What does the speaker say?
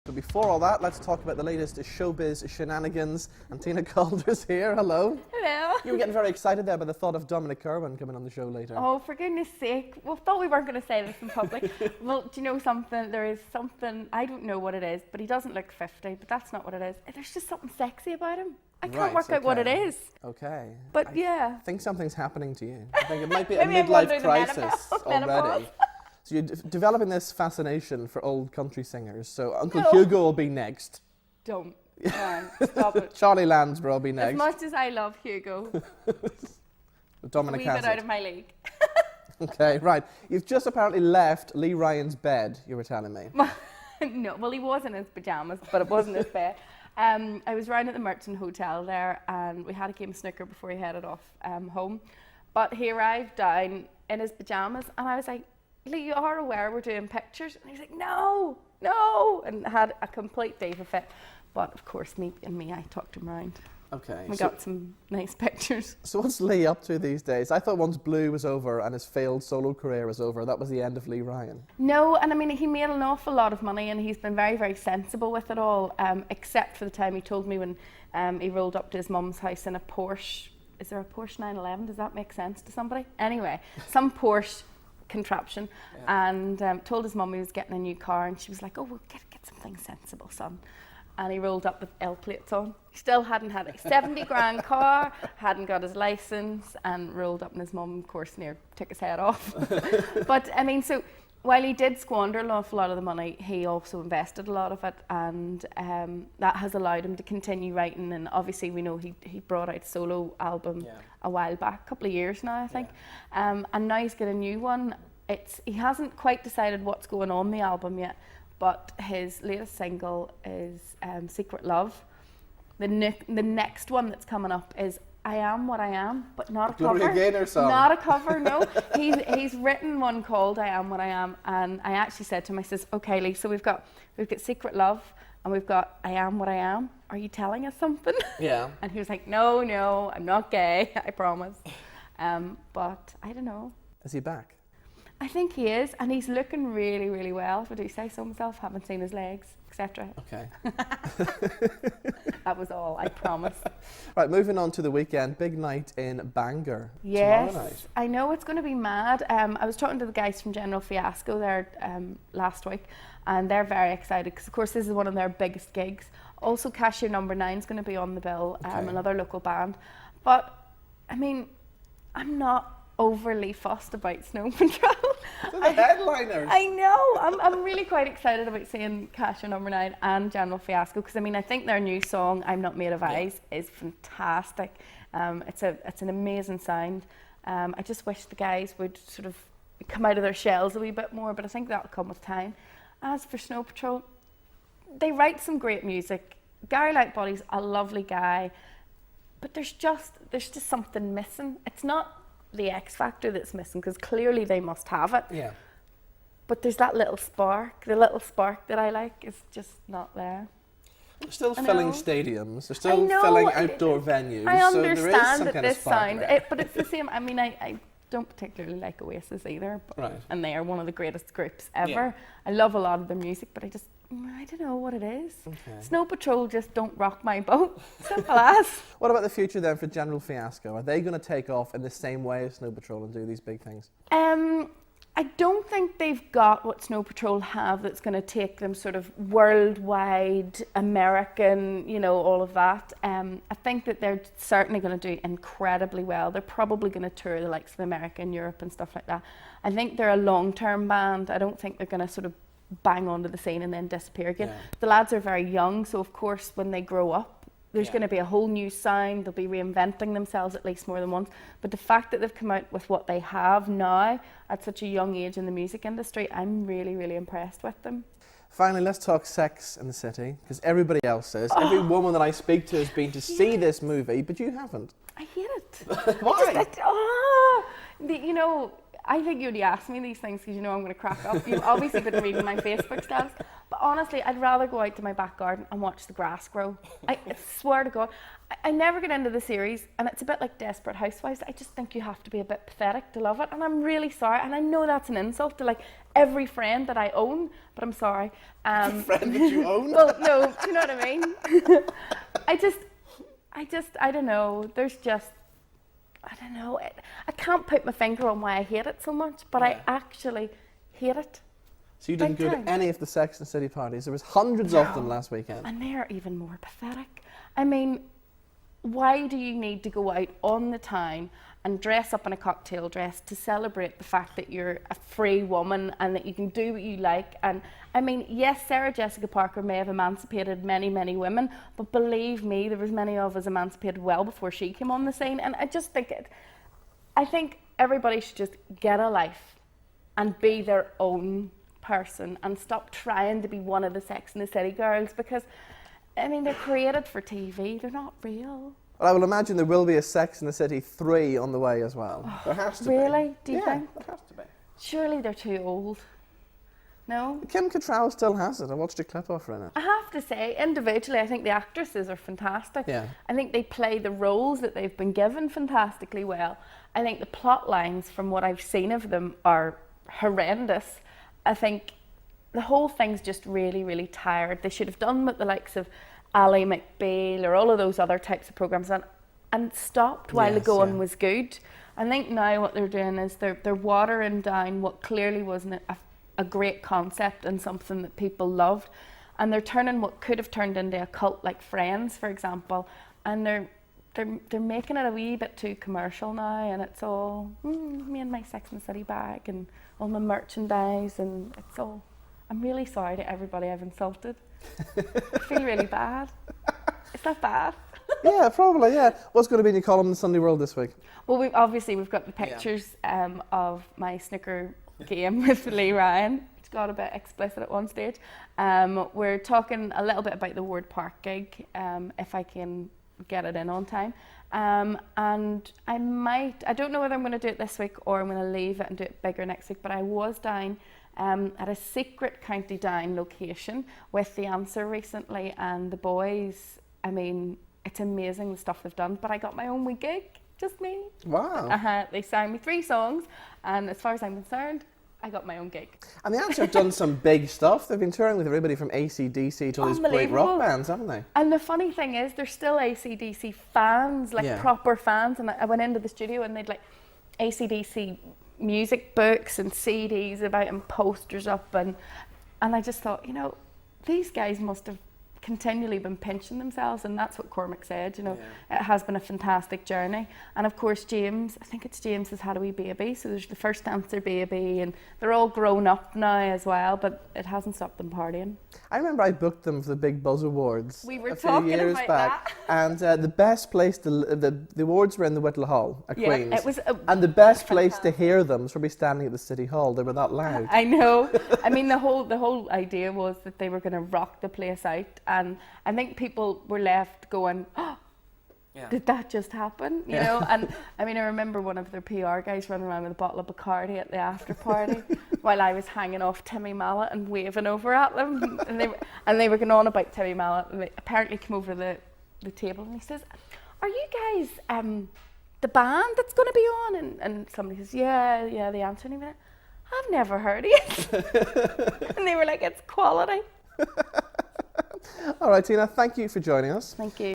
But before all that, let's talk about the latest showbiz shenanigans. And Tina Calder's here. Hello. Hello. You were getting very excited there by the thought of Dominic Irwin coming on the show later. Oh, for goodness sake. We thought we weren't going to say this in public. Well, do you know something? There is something, I don't know what it is, but he doesn't look 50, but that's not what it is. There's just something sexy about him. I can't work out what it is. Okay. But yeah. I think something's happening to you. I think it might be a Maybe midlife crisis already. menopause. So you're developing this fascination for old country singers. So Uncle Hugo will be next. Don't. Stop it. Charlie Lansborough will be next. As much as I love Hugo, Dominic leave it out of my league. Okay, right. You've just apparently left Lee Ryan's bed, you were telling me. No, well, he was in his pyjamas, but it wasn't his bed. I was round at the Merchant Hotel there, and we had a game of snooker before he headed off home. But he arrived down in his pyjamas, and I was like, Lee, you are aware we're doing pictures? And he's like, no, and had a complete diva fit. But of course, me, I talked him round. Okay. We got some nice pictures. So what's Lee up to these days? I thought once Blue was over and his failed solo career was over, that was the end of Lee Ryan. No, and I mean, he made an awful lot of money and he's been very, very sensible with it all, except for the time he told me when he rolled up to his mum's house in a Porsche. Is there a Porsche 911? Does that make sense to somebody? Anyway, some Porsche contraption, and told his mum he was getting a new car, and she was like, oh, well, get something sensible, son. And he rolled up with L plates on. He still hadn't had a 70 grand car, hadn't got his license, and rolled up, and his mum, of course, took his head off. But I mean, so while he did squander an awful lot of the money, he also invested a lot of it, and that has allowed him to continue writing. And obviously, we know he brought out a solo album a while back, a couple of years now, I think. And now he's got a new one. He hasn't quite decided what's going on the album yet, but his latest single is Secret Love. The next one that's coming up is I Am What I Am, but not a cover. Gloria Gaynor song. Not a cover, no. He's written one called I Am What I Am, and I actually said to him, I says, okay, Lee, so we've got Secret Love, and we've got I Am What I Am. Are you telling us something? Yeah. And he was like, no, I'm not gay, I promise. But I don't know. Is he back? I think he is, and he's looking really, really well. If I do say so myself, haven't seen his legs, etc. Okay. That was all, I promise. Right, moving on to the weekend. Big night in Bangor Yes, tomorrow night. I know it's going to be mad. I was talking to the guys from General Fiasco there last week, and they're very excited because, of course, this is one of their biggest gigs. Also, Cashier Number 9 is going to be on the bill, another local band. But, I mean, I'm not overly fussed about Snow Patrol. They're the headliners. I know. I'm really quite excited about seeing Cashier Number 9 and General Fiasco because I mean I think their new song I'm Not Made of Ice is fantastic. It's an amazing sound. I just wish the guys would sort of come out of their shells a wee bit more, but I think that'll come with time. As for Snow Patrol, they write some great music. Gary Lightbody's a lovely guy, but there's just something missing. It's not the X factor that's missing because clearly they must have it. Yeah. But there's that little spark. The little spark that I like is just not there. They're still filling stadiums. They're still filling outdoor venues. I so understand there is some that kind this of spark sound, but it's the same. I mean, I don't particularly like Oasis either, but, and they are one of the greatest groups ever. Yeah. I love a lot of their music, but I don't know what it is. Snow Patrol just don't rock my boat. Simple as. What about the future then for General Fiasco? Are they going to take off in the same way as Snow Patrol and do these big things? I don't think they've got what Snow Patrol have that's going to take them sort of worldwide, American, all of that. I think that they're certainly going to do incredibly well. They're probably going to tour the likes of America and Europe and stuff like that. I think they're a long-term band. I don't think they're going to sort of bang onto the scene and then disappear again. Yeah. The lads are very young, so of course when they grow up, there's going to be a whole new sound. They'll be reinventing themselves at least more than once. But the fact that they've come out with what they have now at such a young age in the music industry, I'm really, really impressed with them. Finally, let's talk Sex and the City, because everybody else is. Every woman that I speak to has been to see this movie, but you haven't. I hate it. Why? I think you only ask me these things because you know I'm going to crack up. You've obviously been reading my Facebook stats. But honestly, I'd rather go out to my back garden and watch the grass grow. I swear to God, I never get into the series, and it's a bit like Desperate Housewives. I just think you have to be a bit pathetic to love it, and I'm really sorry. And I know that's an insult to like every friend that I own, but I'm sorry. Friend that you own? Well, no, do you know what I mean? I don't know. There's just, I don't know. I can't put my finger on why I hate it so much, but I actually hate it. So you didn't go to any of the Sex and the City parties? There was hundreds of them last weekend. And they're even more pathetic. I mean, why do you need to go out on the town and dress up in a cocktail dress to celebrate the fact that you're a free woman and that you can do what you like? And I mean, yes, Sarah Jessica Parker may have emancipated many, many women, but believe me, there was many of us emancipated well before she came on the scene. And I just think I think everybody should just get a life and be their own person and stop trying to be one of the Sex and the City girls, because I mean, they're created for TV, they're not real. Well, I will imagine there will be a Sex and the City 3 on the way as well. There has to be. Really? Do you think? There has to be. Surely they're too old. No? Kim Cattrall still has it. I watched a clip of her in it. I have to say, individually, I think the actresses are fantastic. Yeah. I think they play the roles that they've been given fantastically well. I think the plot lines, from what I've seen of them, are horrendous. I think the whole thing's just really, really tired. They should have done what the likes of Ally McBeal or all of those other types of programmes and stopped while the going was good. I think now what they're doing is they're watering down what clearly wasn't a great concept and something that people loved, and they're turning what could have turned into a cult like Friends, for example, and they're making it a wee bit too commercial now, and it's all me and my Sex and the City bag and all my merchandise, and it's all. I'm really sorry to everybody I've insulted. I feel really bad. Is that bad? Yeah, probably, yeah. What's going to be in your column in the Sunday World this week? Well, we've got the pictures of my snooker game with Lee Ryan. It's got a bit explicit at one stage. We're talking a little bit about the Ward Park gig, if I can get it in on time. And I don't know whether I'm going to do it this week or I'm going to leave it and do it bigger next week, but I was down at a secret County Down location with The Answer recently, and the boys, I mean, it's amazing the stuff they've done, but I got my own wee gig, just me. Wow. They sang me 3 songs, and as far as I'm concerned, I got my own gig. And The Answer have done some big stuff. They've been touring with everybody from AC/DC to all these great rock bands, haven't they? And the funny thing is, they're still AC/DC fans, like proper fans, and I went into the studio and they'd like AC/DC music books and CDs about and posters up, and I just thought, you know, these guys must have continually been pinching themselves, and that's what Cormac said, you know. It has been a fantastic journey. And of course James, I think it's James, has had a wee baby, so there's the first Dancer baby, and they're all grown up now as well, but it hasn't stopped them partying. I remember I booked them for the Big Buzz Awards We were a few talking years about back, that. and the best place to the awards were in the Whittle Hall at Queen's, it was and the best place to hear them was probably standing at the City Hall. They were that loud. I know. I mean, the whole idea was that they were going to rock the place out, and I think people were left going, oh, did that just happen? You know? And I mean, I remember one of their PR guys running around with a bottle of Bacardi at the after party while I was hanging off Timmy Mallet and waving over at them, and they were going on about Timmy Mallet, and they apparently came over to the table and he says, "Are you guys the band that's going to be on?" And somebody says, yeah, The Answer. And he went, "I've never heard of it." And they were like, "It's quality." All right, Tina, thank you for joining us. Thank you.